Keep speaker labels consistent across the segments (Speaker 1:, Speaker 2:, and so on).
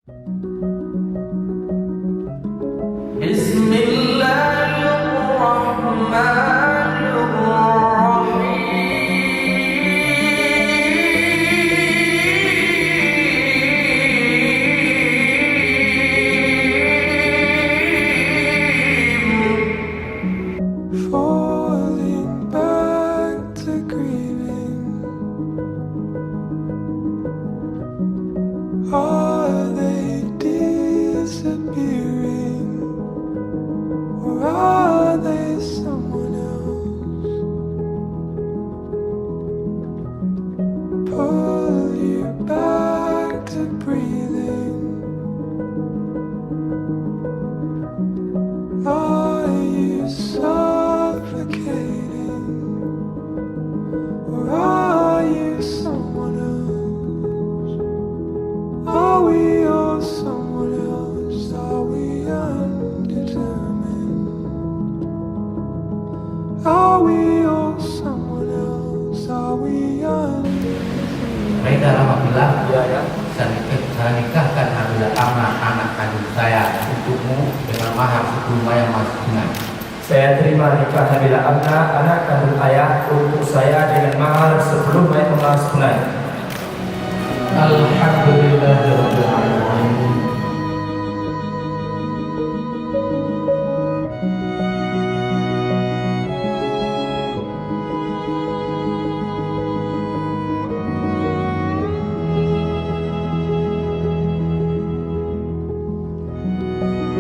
Speaker 1: Falling back to grieving. Are they disappearing, or are they someone else? Pull you back to breathing. Are you suffocating, or are you someone else? Are we all someone else? Are we undetermined? Are we all someone else? Are we undetermined?
Speaker 2: Baik, alhamdulillah. Saya nikahkan adalah anak kandung saya untukmu dengan mahar 10 mayang emas tunai.
Speaker 3: Saya terima nikah Nabila Amna, anak kandung ayah, untuk saya dengan mahar 10 mayang emas tunai.
Speaker 2: Alhamdulillahirabbil alamin.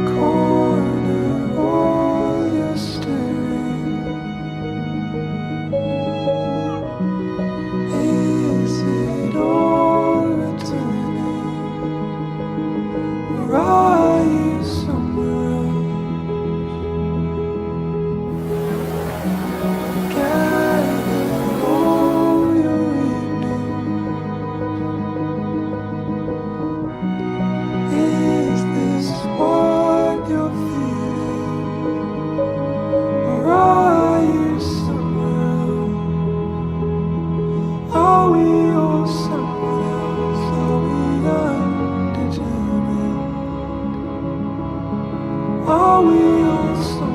Speaker 1: Corner all you're stirring. Is it all returning, or are you somewhere else? Gather all your evenings. Is this what you're feeling, or are you somewhere else? Are we all someone else? Are we undetermined? Are we all someone